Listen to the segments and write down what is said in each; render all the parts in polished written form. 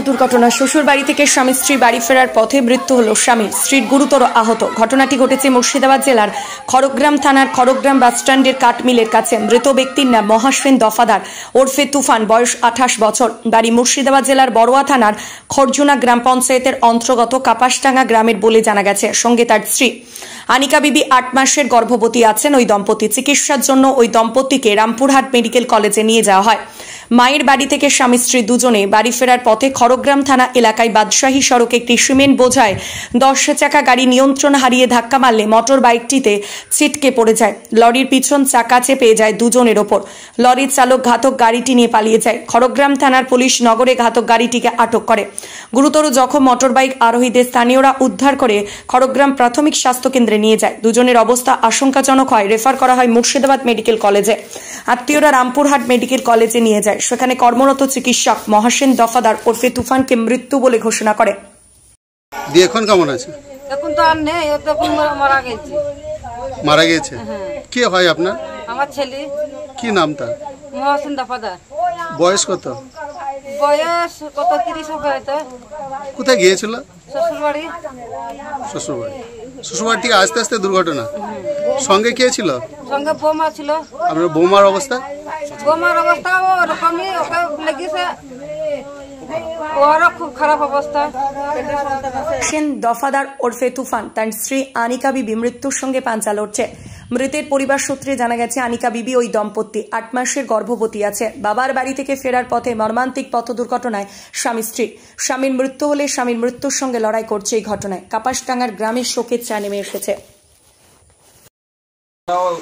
দুর্ঘটনা। শ্বশুর বাড়ি থেকে স্বামী স্ত্রী বাড়ি ফেরার পথে মৃত্যু হল স্বামীর, স্ত্রীর গুরুতর আহত। ঘটনাটি ঘটেছে মুর্শিদাবাদ জেলার খড়গ্রাম থানার খড়গ্রাম বাসস্ট্যান্ডের কাঠমিলের কাছে। মৃত ব্যক্তির নাম মহাসেন দফাদার ওরফে তুফান, বয়স 28 বছর, বাড়ি মুর্শিদাবাদ জেলার বড়ুয়া থানার খরজুনা গ্রাম পঞ্চায়েতের অন্তর্গত কাপাসডাঙ্গা গ্রামের বলে জানা গেছে। সঙ্গে তার স্ত্রী আনিকা বিবি 8 মাসের গর্ভবতী আছেন। ওই দম্পতি চিকিৎসার জন্য ওই দম্পতিকে রামপুরহাট মেডিকেল কলেজে নিয়ে যাওয়া হয়। মায়ের বাড়ি থেকে স্বামী স্ত্রী দুজনে বাড়ি ফেরার পথে খড়গ্রাম থানা এলাকায় বাদশাহী সড়কে একটি সিমেন্ট বোঝায় 10 চাকা গাড়ি নিয়ন্ত্রণ হারিয়ে ধাক্কা মারলে মোটর বাইকটিতে ছিটকে পড়ে যায়। লরির পিছন চাকা চেপে যায় দুজনের ওপর। লরির চালক ঘাতক গাড়িটি নিয়ে পালিয়ে যায়। খড়গ্রাম থানার পুলিশ নগরে ঘাতক গাড়িটিকে আটক করে। গুরুতর জখম মোটর বাইক আরোহীদের স্থানীয়রা উদ্ধার করে খড়গ্রাম প্রাথমিক স্বাস্থ্য কেন্দ্রে নিয়ে যায়। দুজনের অবস্থা আশঙ্কাজনক হয় রেফার করা হয় মুর্শিদাবাদ মেডিকেল কলেজে। আত্মীয়রা রামপুরহাট মেডিকেল কলেজে নিয়ে যায়। সেখানে কর্মরত চিকিৎসক মহাসেন দফাদার ওরফে তুফানকে মৃত্যু বলে ঘোষণা করে। এখন কেমন আছে? এখন তো আর নেই, ও তো মারা গেছে। মারা গেছে? কে হয় আপনার? আমার ছেলে। কি নাম তার? মহাসেন দফাদার। বয়স কত? বয়স কত 30 হবে হয়তো। কোথায় গিয়েছিল? শ্বশুরবাড়ি। শ্বশুরবাড়ি থেকে আস্তে আস্তে দুর্ঘটনা। সঙ্গে কে ছিল? সঙ্গে বৌমা ছিল। আপনার বৌমার অবস্থা? বৌমার অবস্থা ওরকমই, ওকে লেগেছে, ওরও খুব খারাপ অবস্থা। মহাসেন দফাদার ওরফে তুফান তার স্ত্রী আনিকা বিবি মৃত্যুর সঙ্গে পাঞ্জা লড়ছে। মৃতের পরিবার সূত্রে জানা গেছে আনিকা বিবি ওই দম্পতি 8 মাসের গর্ভবতী আছে। বাবার বাড়ি থেকে ফেরার পথে মর্মান্তিক পথ দুর্ঘটনায় স্বামী স্ত্রী। স্বামীর মৃত্যু হলে স্বামীর মৃত্যুর সঙ্গে লড়াই করছে এই ঘটনায় কাপাসডাঙ্গার গ্রামের শোকের ছায়া নেমে এসেছে।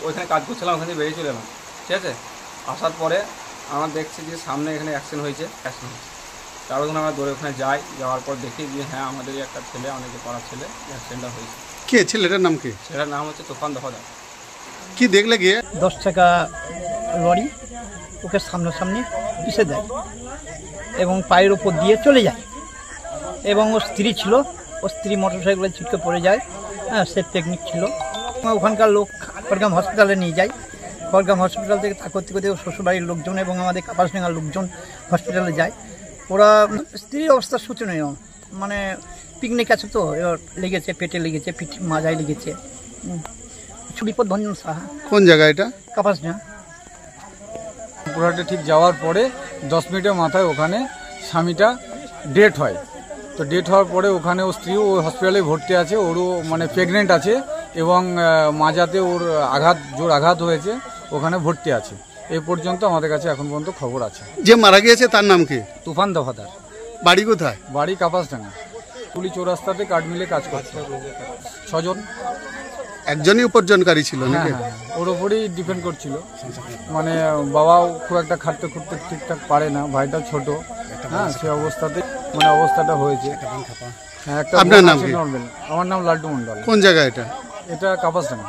ওইখানে কাজ করছিলাম, ওখানে বেরিয়ে চলে এলাম, ঠিক আছে। আসার পরে আমরা দেখছি যে সামনে এখানে অ্যাক্সিডেন্ট হয়েছে। তার জন্য আমরা দৌড়ে ওখানে যাওয়ার পর দেখি যে হ্যাঁ আমাদেরই একটা ছেলে, অনেকে পড়ার ছেলে, অ্যাক্সিডেন্টটা হয়েছে। কে ছেলেটার নাম কি? ছেলেটার নাম হচ্ছে তুফান দফাদার। কি দেখলে গিয়ে? 10 চাকা লরি ওকে সামনাসামনি পিষে দেয় এবং পায়ের ওপর দিয়ে চলে যায় এবং ওর স্ত্রী ছিল, ওর স্ত্রী মোটরসাইকেলে ছিটকে পড়ে যায়। হ্যাঁ, সে টেকনিক ছিল। ওখানকার লোক খড়গ্রাম হসপিটালে নিয়ে যায়। খড়গ্রাম হসপিটাল থেকে তা করতে করতে শ্বশুরবাড়ির লোকজন এবং আমাদের কাপাসডাঙ্গার লোকজন হসপিটালে যায়। ওরা স্ত্রীর অবস্থা শোচনীয়, মানে পিকনিক আছে তো, লেগেছে পেটে, লেগেছে পিঠ মাজায় লেগেছে। বিপদ ভঞ্জন সাহা। কোন জায়গা এটা? কাপাসডাঙ্গা। পুরাটে ঠিক যাওয়ার পরে 10 মিনিটের মাথায় ওখানে স্বামীটা ডেথ হয়। তো ডেথ হওয়ার পরে ওখানে ওর স্ত্রীও ওই হসপিটালে ভর্তি আছে। ওরও মানে প্রেগনেন্ট আছে এবং মাজাতে ওর জোর আঘাত হয়েছে, ওখানে ভর্তি আছে। এই পর্যন্ত আমাদের কাছে এখন পর্যন্ত খবর আছে। যে মারা গিয়েছে তার নাম কি? তুফান দফাদার। বাড়ি কোথায়? বাড়ি কাপাসডাঙ্গা, পুলি চৌরাস্তাতে কাঠমিলে কাজ করছে। 6 জন। একজনই উপার্জনকারী ছিল নাকি? হ্যাঁ, ওর ওপরেই ডিপেন্ড করছিল। মানে বাবাও খুব একটা খাটতে খুঁটতে ঠিকঠাক পারে না, ভাইটা ছোট। হ্যাঁ, সে অবস্থাতে মানে অবস্থাটা হয়েছে। হ্যাঁ, একটা। আপনার নাম কি? আমার নাম লাড্ডু মন্ডল। কোন জায়গা এটা? এটা কাপাসডাঙ্গা।